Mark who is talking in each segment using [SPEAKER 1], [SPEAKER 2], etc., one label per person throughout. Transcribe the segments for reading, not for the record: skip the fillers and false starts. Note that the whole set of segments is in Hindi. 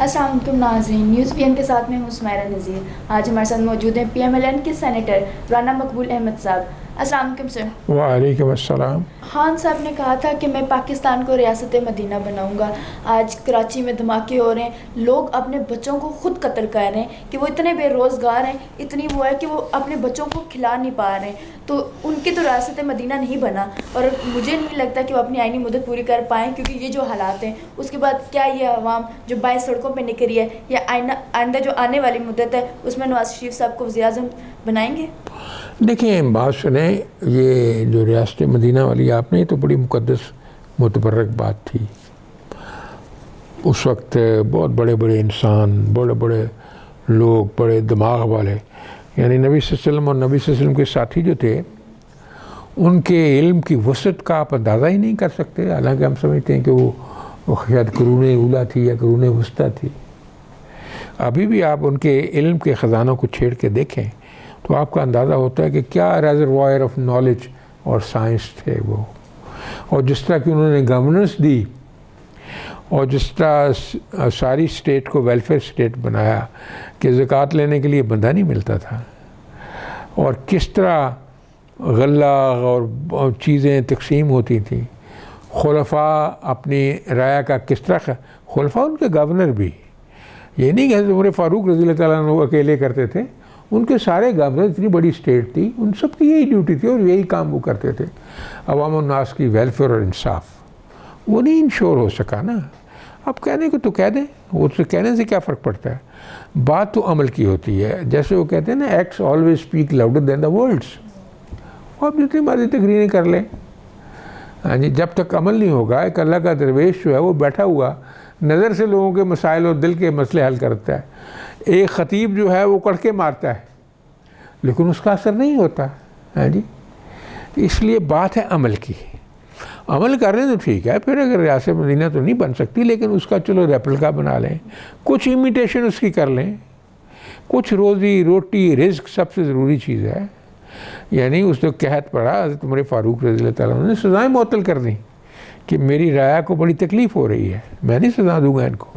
[SPEAKER 1] अस्सलाम वालेकुम नाज़रीन, न्यूज़ पीएम के साथ में हूँ सुमैरा नज़ीर। आज हमारे साथ मौजूद हैं पीएमएलएन के सेनेटर राना मकबूल अहमद साहब। अस्सलाम वालेकुम सर।
[SPEAKER 2] वालेकुम अस्सलाम।
[SPEAKER 1] खान साहब ने कहा था कि मैं पाकिस्तान को रियासत मदीना बनाऊंगा। आज कराची में धमाके हो रहे हैं, लोग अपने बच्चों को खुद कत्ल कर रहे हैं कि वो इतने बेरोज़गार हैं, इतनी वो है कि वो अपने बच्चों को खिला नहीं पा रहे हैं। तो उनकी तो रियासत मदीना नहीं बना और मुझे नहीं लगता कि वो अपनी आइनी मुद्दत पूरी कर पाएँ, क्योंकि ये जो हालात हैं उसके बाद क्या ये अवाम जो 22 सड़कों पर निकली है या आइंदा जो आने वाली मुद्दत है उसमें नवाज शरीफ साहब को वज़ीर-ए-आज़म बनाएंगे?
[SPEAKER 2] देखिए, बात सुने, ये जो रियासत मदीना वाली आपने, ये तो बड़ी मुक़द्दस मुतबर्रक बात थी। उस वक्त बहुत बड़े बड़े इंसान, बड़े बड़े लोग, बड़े दिमाग वाले, यानी नबी सल्लल्लाहु अलैहि वसल्लम और नबी सल्लल्लाहु अलैहि वसल्लम के साथी जो थे, उनके इल्म की वसअत का आप अंदाज़ा ही नहीं कर सकते। हालांकि हम समझते हैं कि वो शायद कुरून उला थी या कुरून वस्ता थी। अभी भी आप उनके इल्म के ख़जानों को छेड़ के देखें तो आपका अंदाज़ा होता है कि क्या रेजरवायर ऑफ नॉलेज और साइंस थे वो। और जिस तरह की उन्होंने गवर्नेंस दी और जिस तरह सारी स्टेट को वेलफेयर स्टेट बनाया कि ज़कात लेने के लिए बंदा नहीं मिलता था, और किस तरह गल्ला और चीज़ें तकसीम होती थी, खुलफा अपनी राय का किस तरह, खुलफा उनके गवर्नर भी, ये नहीं कहते उमर फ़ारूक रज़ी अल्लाह तआला अन्हु अकेले करते थे, उनके सारे गवर्नर, इतनी बड़ी स्टेट थी, उन सब की यही ड्यूटी थी और यही काम वो करते थे। अवाम और नास की वेलफेयर और इंसाफ वो नहीं इंश्योर हो सका ना। अब कहने को तो कह दें, वो तो कहने से क्या फ़र्क पड़ता है, बात तो अमल की होती है। जैसे वो कहते हैं ना, acts always speak louder than the words. आप जितनी मर्जी तकरीरें कर लें, हाँ जी, जब तक अमल नहीं होगा, एक अल्लाह का दरवेश जो है वो बैठा हुआ नज़र से लोगों के मसाइल और दिल के मसले हल करता है। एक ख़तीब जो है वो कड़के मारता है लेकिन उसका असर नहीं होता है जी। इसलिए बात है अमल की। अमल कर रहे हैं तो ठीक है, फिर अगर रियासत मदीना तो नहीं बन सकती, लेकिन उसका चलो रेप्लिका बना लें, कुछ इमिटेशन उसकी कर लें, कुछ रोज़ी रोटी रिज़्क सबसे ज़रूरी चीज़ है। यानी उसने कहत पड़ा, हज़रत उमर फ़ारूक रज़ी अल्लाह तआला ने सज़ाएँ मुअत्तल कर दी कि मेरी राय को बड़ी तकलीफ़ हो रही है, मैं नहीं सज़ा दूँगा इनको।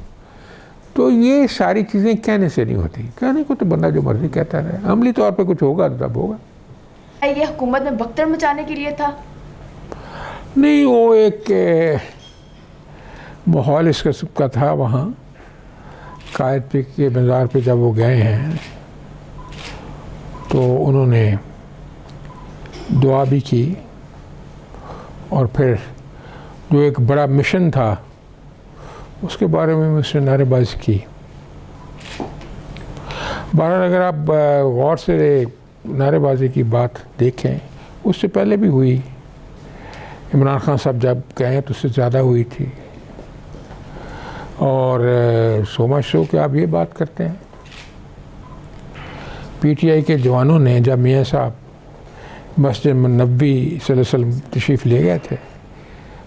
[SPEAKER 2] तो ये सारी चीज़ें कहने से नहीं होती, कहने को तो बंदा जो मर्ज़ी कहता रहे, अमली तौर पे कुछ होगा तब होगा।
[SPEAKER 1] ये हुकूमत में बख्तर मचाने के लिए था?
[SPEAKER 2] नहीं, वो एक माहौल इस किस्म का था वहाँ कायद पे के मज़ार पे जब वो गए हैं तो उन्होंने दुआ भी की और फिर जो एक बड़ा मिशन था उसके बारे में उसने नारेबाजी की। बहरहाल अगर आप गौर से नारेबाजी की बात देखें, उससे पहले भी हुई, इमरान खान साहब जब गए तो उससे ज़्यादा हुई थी। और सोमा शो के आप ये बात करते हैं, पीटीआई के जवानों ने जब मियाँ साहब मस्जिद नबी सल्लल्लाहु अलैहि वसल्लम तशरीफ़ ले गए थे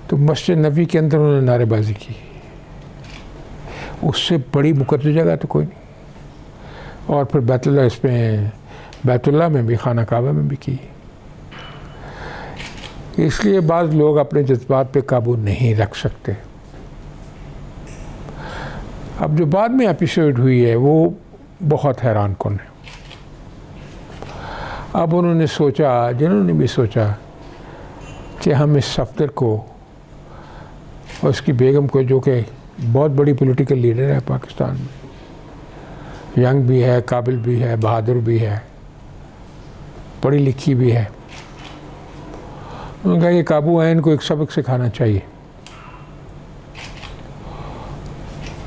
[SPEAKER 2] तो मस्जिद नबी के अंदर उन्होंने नारेबाजी की। उससे बड़ी मुकद्दस जगह तो कोई नहीं। और फिर बैतुल्लाह में भी, खाना काबा में भी की। इसलिए बाज़ लोग अपने जज्बात पे काबू नहीं रख सकते। अब जो बाद में एपिसोड हुई है वो बहुत हैरान कुन है। अब उन्होंने सोचा, जिन्होंने भी सोचा कि हम इस सफ़दर को और उसकी बेगम को, जो कि बहुत बड़ी पॉलिटिकल लीडर है पाकिस्तान में, यंग भी है, काबिल भी है, बहादुर भी है, पढ़ी लिखी भी है, उन्होंने कहा ये काबू है, इनको एक सबक सिखाना चाहिए।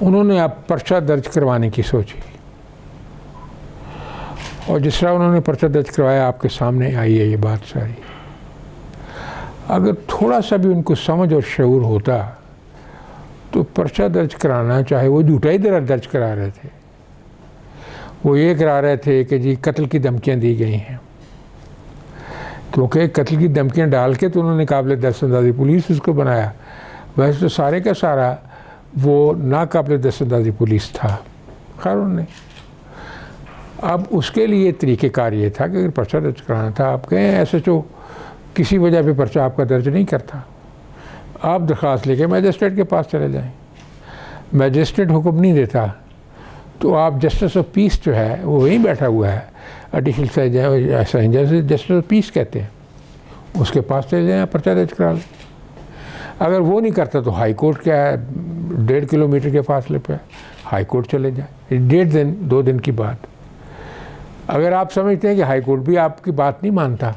[SPEAKER 2] उन्होंने अब पर्चा दर्ज करवाने की सोची और जिस तरह उन्होंने पर्चा दर्ज करवाया आपके सामने आई है ये बात सारी। अगर थोड़ा सा भी उनको समझ और शऊर होता तो पर्चा दर्ज कराना, चाहे वो झूठा ही दर्ज करा रहे थे, वो ये करा रहे थे कि जी कत्ल की धमकियाँ दी गई हैं, क्योंकि कत्ल की धमकियाँ डाल के तो उन्होंने काबिल दस्तअंदाज़ी पुलिस उसको बनाया। वैसे तो सारे का सारा वो नाकाबिल दस्तअंदाज़ी पुलिस था। खैर उन्होंने अब उसके लिए तरीक़ेकार ये था कि अगर पर्चा दर्ज कराना था, आप कहें SHO किसी वजह पे पर्चा आपका दर्ज नहीं करता, आप दरख्वास्त लेके मैजिस्ट्रेट के पास चले जाएं। मैजिस्ट्रेट हुक्म नहीं देता तो आप जस्टिस ऑफ पीस जो है वो वहीं बैठा हुआ है, एडिशनल जैसे जस्टिस ऑफ पीस कहते हैं, उसके पास चले जाएँ, पर्चा दर्ज करा लें। अगर वो नहीं करता तो हाई कोर्ट क्या है, 1.5 किलोमीटर के फासले पे हाई कोर्ट चले जाए, 1.5 दिन 2 दिन की बात। अगर आप समझते हैं कि हाई कोर्ट भी आपकी बात नहीं मानता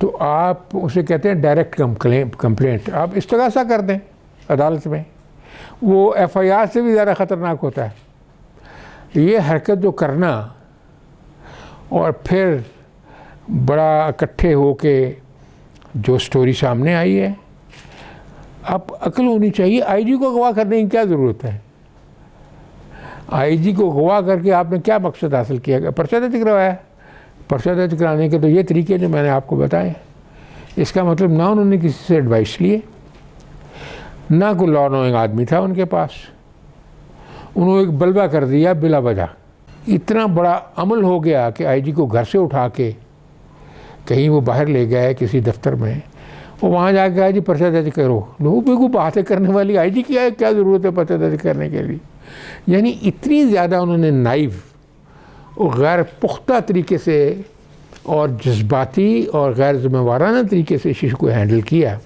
[SPEAKER 2] तो आप उसे कहते हैं डायरेक्ट कंप्लेंट, आप इस्तगासा कर दें अदालत में, वो FIR से भी ज़्यादा ख़तरनाक होता है। ये हरकत जो करना और फिर बड़ा इकट्ठे हो के जो स्टोरी सामने आई है, अब अक्ल होनी चाहिए। IG को अगवा करने की क्या ज़रूरत है? IG को अगवा करके आपने क्या मकसद हासिल किया? पर्चा दर्ज करवाया। पर्चा दर्ज कराने के तो ये तरीके जो मैंने आपको बताए, इसका मतलब ना उन्होंने किसी से एडवाइस लिए, ना कोई लॉ नोइंग आदमी था उनके पास, उन्होंने एक बलबा कर दिया बिला वजह। इतना बड़ा अमल हो गया कि IG को घर से उठा के कहीं वो बाहर ले गए किसी दफ्तर में, और वहाँ जाके IG पर्चा दर्ज करो। लोग भी को बातें करने वाली IG की है, क्या ज़रूरत है पर्चा दर्ज करने के लिए? यानी इतनी ज़्यादा उन्होंने नाइव और गैर पुख्ता तरीके से और जज्बाती और गैर ज़िम्मेवाराना तरीके से इस इशू को हैंडल किया।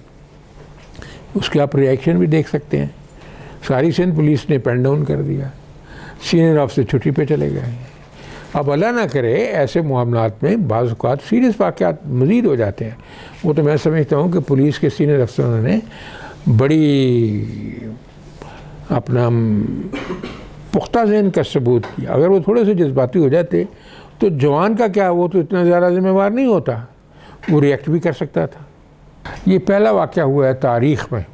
[SPEAKER 2] उसके आप रिएक्शन भी देख सकते हैं। सारी सिंध पुलिस ने पेन डाउन कर दिया, सीनियर ऑफिसर छुट्टी पे चले गए। अब अल्लाह ना करे ऐसे मामलात में बाज़ औक़ात सीरियस वाक़यात मज़ीद हो जाते हैं। वो तो मैं समझता हूँ कि पुलिस के सीनियर अफसरों ने बड़ी अपना पुख्ता ज़हन का सबूत किया। अगर वो थोड़े से जज्बाती हो जाते तो जवान का क्या, वो तो इतना ज़्यादा ज़िम्मेवार नहीं होता, वो रिएक्ट भी कर सकता था। ये पहला वाक़या हुआ है तारीख़ में,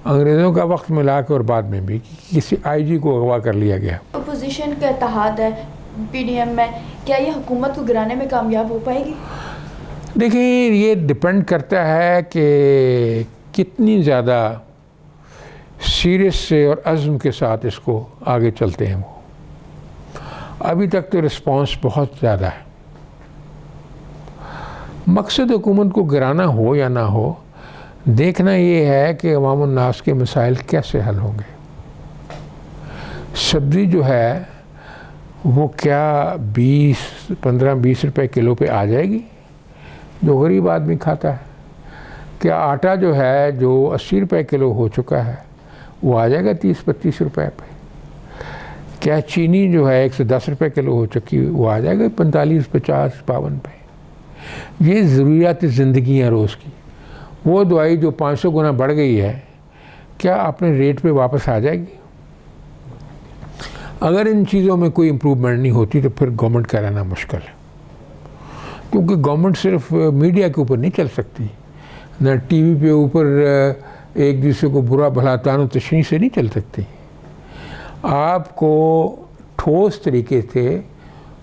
[SPEAKER 2] अंग्रेज़ों का वक्त मिला के और बाद में भी, किसी IG को अगवा कर लिया गया।
[SPEAKER 1] अपोजिशन का इत्तेहाद है PDM में, क्या ये हुकूमत को गिराने में कामयाब हो पाएगी?
[SPEAKER 2] देखिए, ये डिपेंड करता है कि कितनी ज़्यादा सीरियस से और अज़्म के साथ इसको आगे चलते हैं वो। अभी तक तो रिस्पांस बहुत ज़्यादा है। मकसद हुकूमत को गिराना हो या ना हो, देखना ये है कि अवाम उन्नास के मसाइल कैसे हल होंगे। सब्ज़ी जो है वो क्या 15-20 रुपए किलो पे आ जाएगी जो गरीब आदमी खाता है? क्या आटा जो है जो 80 रुपए किलो हो चुका है वो आ जाएगा 30-32 रुपए पे? क्या चीनी जो है 110 रुपए किलो हो चुकी है वो आ जाएगा 45-50-52 पे? ये ज़रूरियात ज़िंदगी है रोज़ की। वो दवाई जो 500 गुना बढ़ गई है, क्या अपने रेट पे वापस आ जाएगी? अगर इन चीज़ों में कोई इम्प्रूवमेंट नहीं होती तो फिर गवर्नमेंट का रहना मुश्किल है, क्योंकि गवर्नमेंट सिर्फ मीडिया के ऊपर नहीं चल सकती, न TV पे ऊपर एक दूसरे को बुरा भला तानो तशनी से नहीं चल सकती। आपको ठोस तरीके से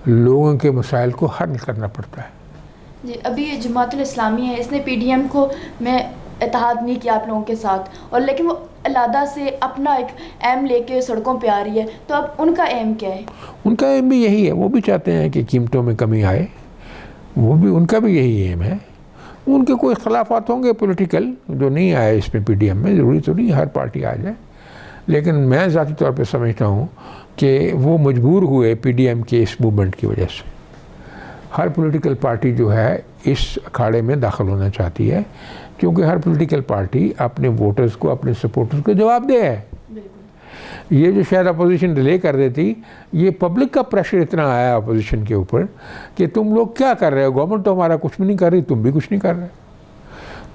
[SPEAKER 2] लोगों के मसाइल को हल करना पड़ता है।
[SPEAKER 1] जी, अभी ये जमातुल इस्लामी है, इसने PDM को में इत्तेहाद नहीं किया आप लोगों के साथ, और लेकिन वो अलहदा से अपना एक एम लेके सड़कों पे आ रही है, तो अब उनका एम क्या है? उनका
[SPEAKER 2] एम भी यही है, वो भी चाहते हैं कि कीमतों में कमी आए, वो भी उनका भी यही एम है। उनके कोई खिलाफात होंगे पॉलिटिकल जो नहीं आए इसमें PDM में, ज़रूरी तो नहीं हर पार्टी आ जाए, लेकिन मैं ज़ाती तौर पे समझता हूँ कि वो मजबूर हुए PDM के इस मूवमेंट की वजह से। हर पॉलिटिकल पार्टी जो है इस अखाड़े में दाखिल होना चाहती है, क्योंकि हर पॉलिटिकल पार्टी अपने वोटर्स को, अपने सपोर्टर्स को जवाब दे है। ये जो शायद अपोजिशन डिले कर देती, ये पब्लिक का प्रेशर इतना आया अपोजिशन के ऊपर कि तुम लोग क्या कर रहे हो, गवर्नमेंट तो हमारा कुछ भी नहीं कर रही, तुम भी कुछ नहीं कर रहे।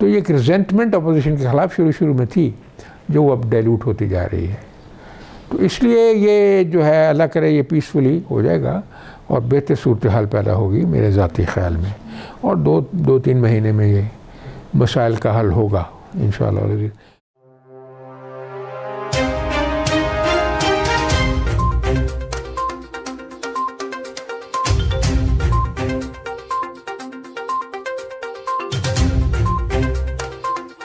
[SPEAKER 2] तो ये एक रिजेंटमेंट अपोजिशन के ख़िलाफ़ शुरू में थी, जो अब डाइल्यूट होती जा रही है। तो इसलिए ये जो है अल्लाह करे ये पीसफुली हो जाएगा और बेहतर सूरत हाल पैदा होगी मेरे ज़ाती ख़्याल में, और 2-3 महीने में ये मसाइल का हल होगा इंशाअल्लाह।